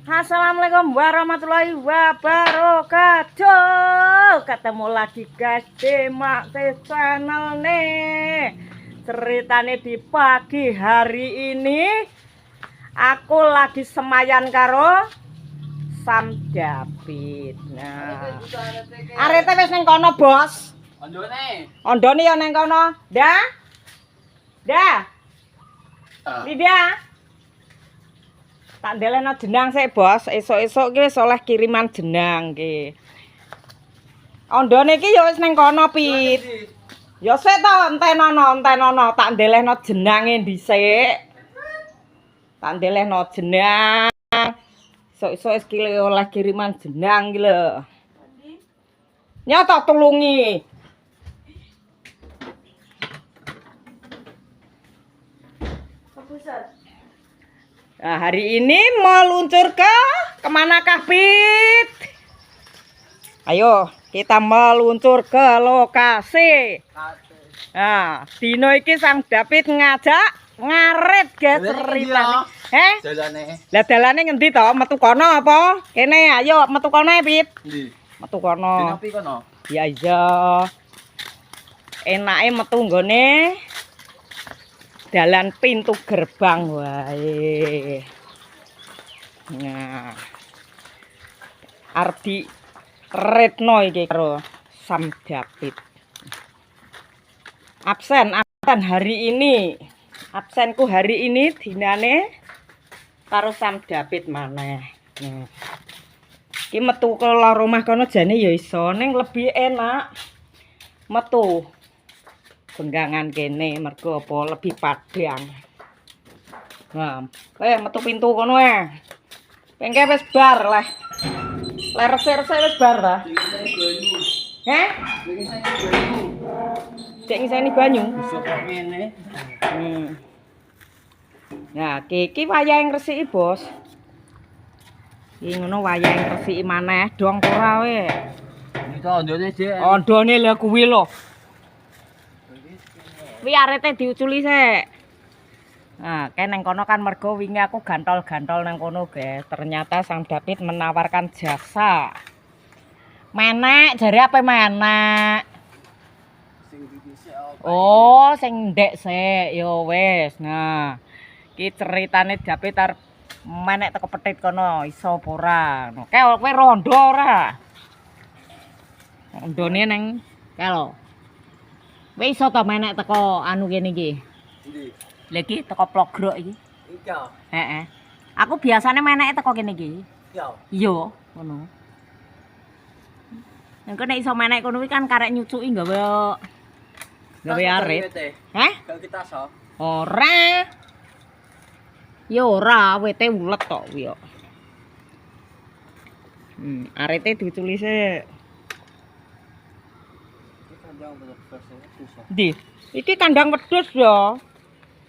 Assalamualaikum warahmatullahi wabarakatuh. Ketemu lagi guys di Makse Channel nih. Ceritanya di pagi hari ini aku lagi semayan karo Sam David. Nah, arete wis ning kono, Bos. Ondone ya ning kono. Dah. Lidia. Tak ndelehno jenang sik, Bos. Esuk-esuk ki wis oleh kiriman jenang ki. Ondone iki ya wis ning kono, Pit. Ya sik to, entenono. Tak ndelehno jenange dhisik. Tak ndelehno jenang. Esuk-esuk wis oleh kiriman jenang ki lho. Nyata tulungi. Nah, hari ini meluncur ke kemanakah, Pit? Ayo, kita meluncur ke lokasi. Nah, dino iki Sang David ngajak ngarit guys ceritane. Lah dalane ngendi to? Metu kono apa? Kene, ayo metu kono, Pit. Ndi? Metu kono. Dinopi kono. Ya iya. Enake metu nggone dalan pintu gerbang wae. Nah. Ardi Retno iki karo Sam David. Absen hari ini. Absenku hari ini dinane karo Sam David maneh. Nah. Iki metu ke rumah kono jane ya iso ning lebih enak metu benggangan kene mergo apa lebih padang. Nah, metu pintu kono Pengke wis bar leh. Leh resik-resik wis bar ta? Heh? Cek ngiseni banyu. Besok ngene. Nah, iki wayahe ngresiki, Bos. Iki ngono wayahe ngresiki maneh dong ora we. Iki ondone, Dik. Ondone lha kuwi lho. Wi arete diuculi sik. Nah, neng kono kan mergo wingi aku gantol-gantol nang kono, guys. Ternyata Sang David menawarkan jasa. Menek, jare apa menek? Sing dhisik apa? Oh, sing ndek sik. Yo wis. Nah, iki ceritane David arep menek teko Petit kono, iso apa ora? No, kowe rondo ora? Rondone nang kelo. Kowe iso to menek teko anu kene iki? Ndi? Lha iki teko Plogrok iki. Iki. Heeh. Aku biasane meneke teko kene iki. Iya. Iya, ngono. Engko nek iso menek kono kuwi kan karek nyucuki gawe arit. Heh? Kalau kita so. Ora. Ya ora, wete ulet tok kuwi kok. Arite diuculi sik. Ndi? Iki kandang wedhus ya.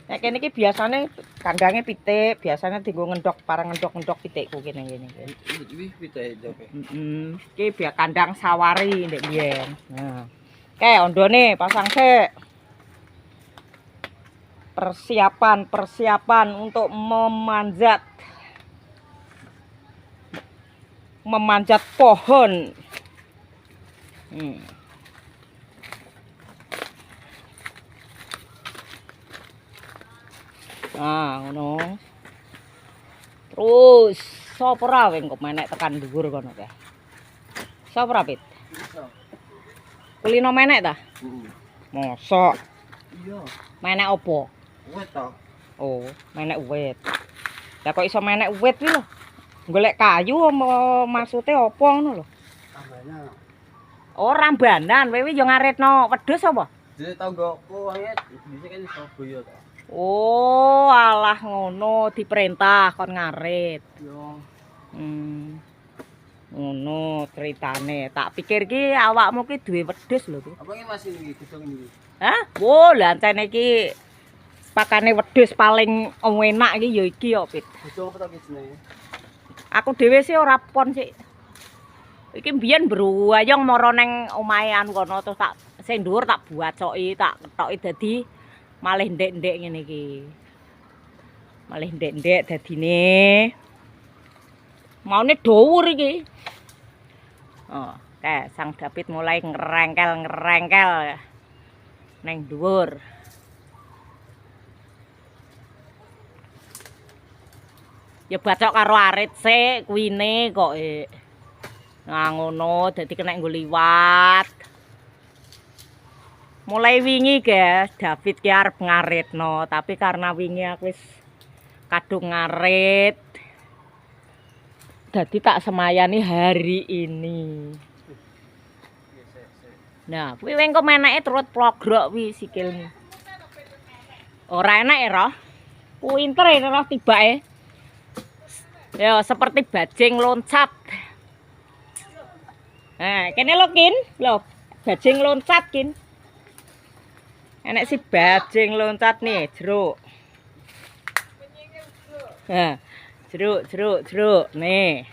Nek kene iki biasane kandange pitik, biasane dienggo ngendhok parang ngendhok-ngendhok pitikku kene kene. Iki pitik jope. Iki biar kandang sawari ndek biyen. Nah. Oke, ondone pasang sik. Persiapan untuk memanjat pohon. Nah, ngono. Terus sapa ra wing kok menek tekan dhuwur kono kae. Sapa ra, Pit? Iso. Kulino menek ta? Heeh. Mosok. Iya. Menek opo? Wet to. Oh, menek uwit. Lah kok iso menek uwit kuwi lho? Golek kayu maksude opo ngono lho? Tambahnya. Oh, rambanan. Kowe yo ngaritno wedhus apa? Jadi tau gokku wae dhisik kan Surabaya to. Oh, alah ngono diperintah kon ngarit. Yo. Ngono ceritane. Tak pikir ki awakmu ki duwe wedhus lho ki. Apa iki masih iki gedung iki? Hah? Wo, lah ancene iki pakane wedhus paling enak iki ya iki kok, Pit. Gedung apa to iki jenenge? Aku dhewe sih ora pon sik. Iki mbiyen bruwayong mara ning omahe anu kono terus tak sing dhuwur tak buacoki, tak toki dadi malih ndek-ndek ngene iki. Malih ndek-ndek dadine. Maune dhuwur iki. Oh, Sang David mulai ngerengkel neng dhuwur. Ya bacok karo arit sik kuwine kok. Nah ngono dadi kena nggo liwat. Mulai wingi guys, David ki arep ngaritno, tapi karena wingi aku wis kadung ngarit. Jadi tak semayani hari ini. Nah, kuwi weng kok meneke turut plogrok wi sikilmu. Ora enak ya, Roh. Pinter ya Roh tibake. Ya, seperti bajing loncat. Nah, kene lho, Kin. Lho, bajing loncat, Kin. Enek si bajing loncat nih, jeruk. Nah, jeruk nih.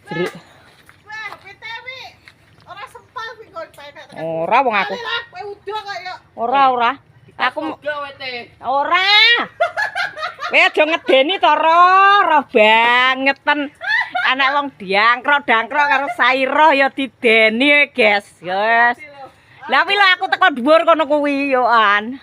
Jeruk. Ora wong aku. Ora. Aku ora. Kowe aja ngedeni to, roh bangeten. Anak wong diangkrok-dangkrok karo Sairo ya dideni, guys. Yes. Lah wi lho aku teko dhuwur kono kuwi yo an.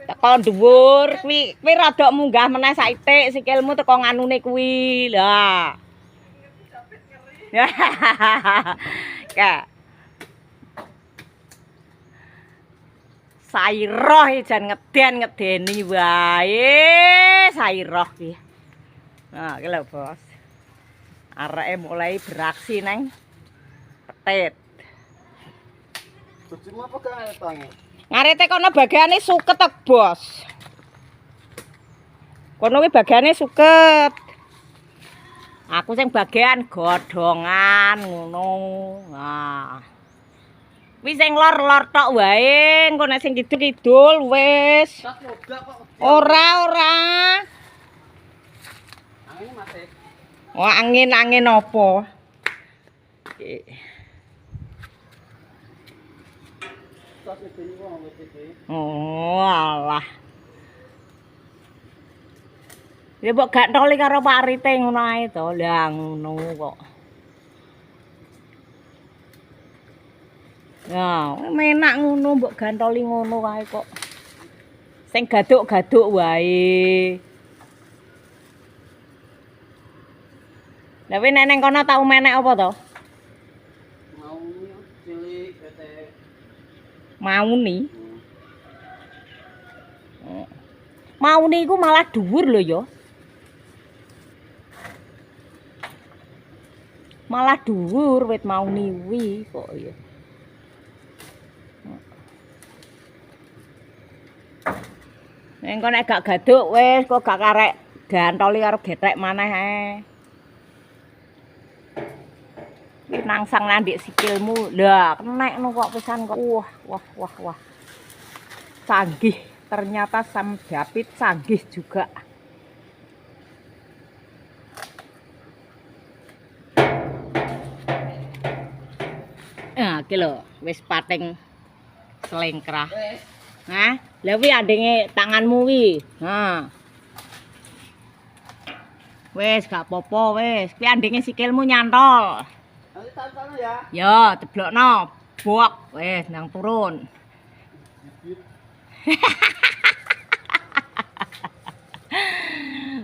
Teko dhuwur kuwi rada munggah meneh saitik sikilmu teko nganune kuwi. Lah. Ka. Sairoh jan ngeden-ngedeni wae Sairoh ki. Nah, iki lho, Bos. Areke mulai beraksi neng petit. Bojomu apa gak ngetangi? Ngarete kono bagiane suket to, Bos. Kono kuwi bagiane suket. Aku sing bagian godhongan ngono. Nah. Wis sing lor-lor tok wae, engko nek sing kidul-kidul wis. Ora. Angin masih. Oh, angin apa? Oh, alah. Ya mbok gak toli karo Pak Rite ngono ae to. Lah ngono kok. Ya, menak ngono mbok gantoli ngono wae kok. Sing gaduk-gaduk wae. Lah kowe nek ning kono tau menek apa to? Mau cilik kete. Mauni. Mauni iku malah dhuwur lho ya. Malah dhuwur wit mauni kuwi kok ya. Engko nek gak gaduk wis kok gak karek gantoli karo gethek maneh ae. Iki nangsang nang ndik sikilmu. Lah, kenekno kok pisan kok. Wah. Canggih. Ternyata Sam David canggih juga. Nah, iki lho, wis pating selengkrah. Hah? Lah kuwi andenge tanganmu wi. Nah. Wis gak apa-apa wis. Kuwi andenge sikilmu nyantol. Nanti tahan ya. Yo, teblokno. Bok, wis nang turun.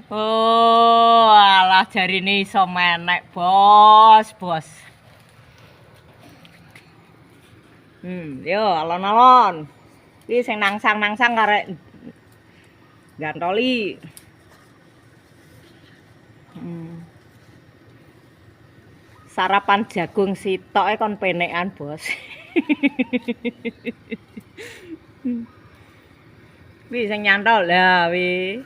Oh, alah jarine iso menek, Bos. Yo alon-alon. Iki sing nangsang karek gantoli. Sarapan jagung sitoke kon penekan, Bos. Wi sing nyantol lah wi.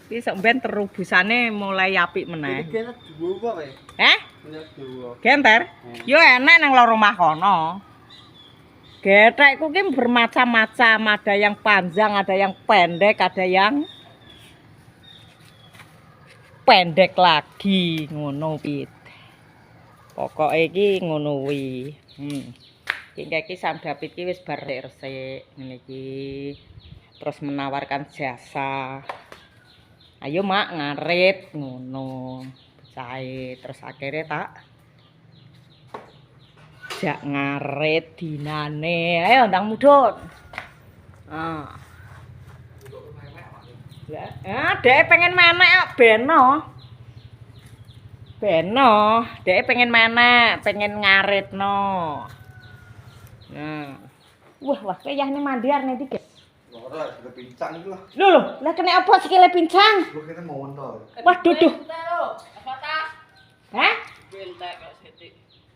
Wi sok ben terubusane mulai apik meneh. Iki kene dhuwur kok kowe. Heh? Kene dhuwur. Genter? Yo enak nang loro omah kono. Gethekku ki bermacam-macam, ada yang panjang, ada yang pendek, ada yang pendek lagi ngono pit. Pokoke iki ngono wi. Iki Sam David ki wis bar resik ngene iki. terus menawarkan jasa. Ayo mak ngarit ngono. Cahe terus akhirnya tak jak ngarit dinane. Ayo ndang mudhun. Ah. Dek pengen menek beno. Beno, dek pengen menek, pengen ngaritno. Nah. Wah, kayaknya mandiar nih tiga. Ora, sudah pincang itu lah. Loh, lah kena apa sikile pincang? Lu kita mau motor. Waduh, duh. Hah? Entek kok sithik.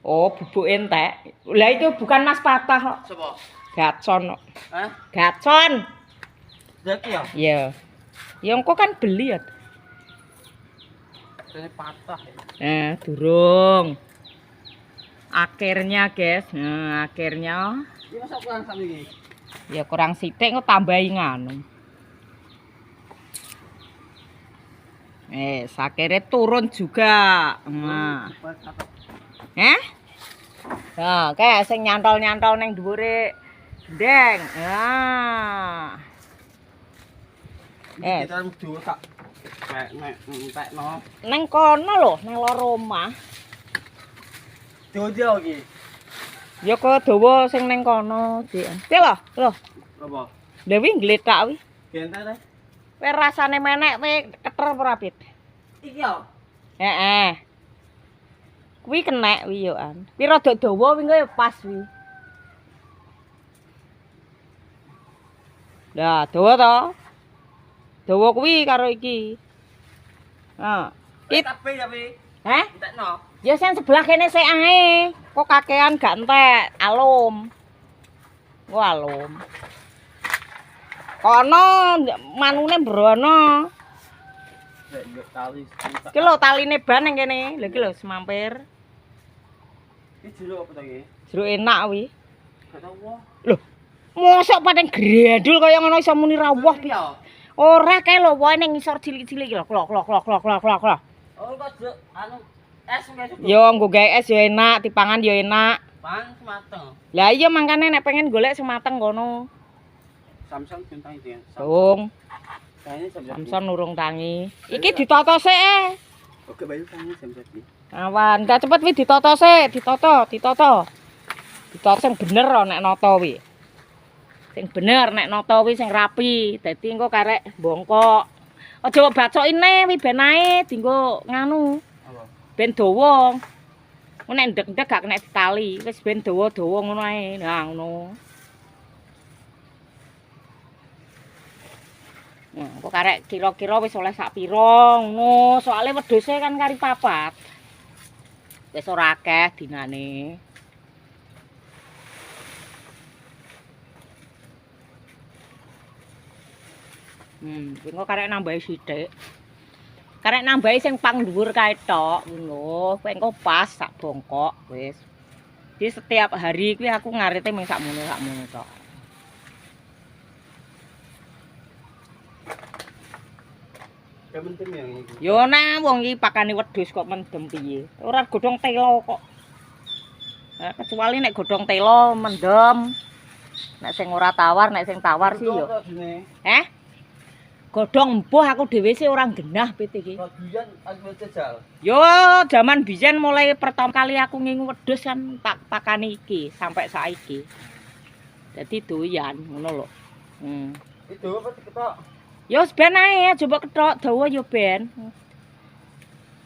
Oh, bubuk entek. Lah itu bukan Mas Patah kok. Sopo? Gacon kok. Hah? Gacon. Zaki ya? Iya. Ya engko kan beli ya. Ini patah. Durung. Akhirnya, guys. Nah, akhirnya Ini masa kurang sama ini? ya kurang sithik kok tambahi nganu. Akhirnya turun juga. Nah. Nah, kayak sing nyantol-nyantol neng dhuwure gendeng. Nah. Kita dulu tak entekno. Neng kono lho, neng loro omah. Jojo iki. Ya kok dawa sing neng kono, Dik. Piye lho? Lho, Apa? lha wi ngletak wi. Gentek ta? Kowe rasane menek kowe keter ora, Pit? Iki ya. Heeh. Kuwi kenek wi yo an. Wi rada dawa wi engko pas wi. Lah, dawa to? Dawa kuwi karo iki. Nah, Kit tapi ya pi. heh? Entekno. Ya sing sebelah kene sik ae. Kok kakean gak entek, alum. Kok alum. Kono manune mbrono. Lek tali. Iki lho taline ban ning kene. Lha iki lho semampir. Iki jeruk apa to iki? Jeruk enak wi. Gak tau wah. Lho, mosok pating grendul kaya ngono iso muni rawuh. Iki ya. Ora kae lho wohe ning ngisor cilik-cilik iki lho. Klok. Oh kok jeruk anu es wis. Yo nggo gawe es yo enak, dipangan yo enak. Pan mateng. Lah iya mangkane nek pengen golek sing mateng kono. Samsung bintang iki. Dong, Kayaknya Samson urung tangi. Iki ditata sik. Oke, bayu tangi Samsung iki. Awan, dah cepet wi ditata sik, ditata. Ditata sing bener kok nek nata wi. Sing bener nek nata wi sing rapi. Dadi engko karek bongkok. Aja kok bacokine wi ben ae dienggo nganu. Apa? Ben dawa. Engko nek ndek-ndek gak kena ditali, wis ben dawa-dawa ngono ae. Nah, ngono. Nah, kok karek kira-kira wis oleh sak pira ngono, soalé wedhuse kan kari papat. Wis ora akeh dinane. Engko karek nambahi sithik. Karek nambahi sing pang dhuwur kae tok ngono. Kowe engko pas sak bongkok wis. Jadi setiap hari kuwi aku ngarite mung sakmono tok. Kayak penting ya ini. Yo nah wong iki pakane wedhus kok mendem piye? Ora godhong telo kok. Nah, kecuali nek godhong telo mendem. Nek sing ora tawar, nek sing tawar sih yo. Heh? Godhong empuh aku dhewe sih ora genah pit iki. Bagian aku jajal. Yo jaman biyen mulai pertama kali aku ngingu wedhus kan tak pakane iki sampai saiki. Dadi doyan ngono lho. Itu apa ketok? Yo ben ae coba ketok dawa yo ben.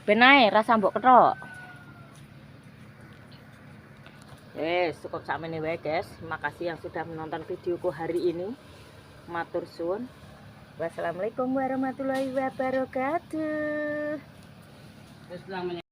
Ben ae rasa mbok ketok. Cukup sakmene wae guys. Terima kasih yang sudah menonton videoku hari ini. Matur suwun. Wassalamualaikum warahmatullahi wabarakatuh. Terus namanya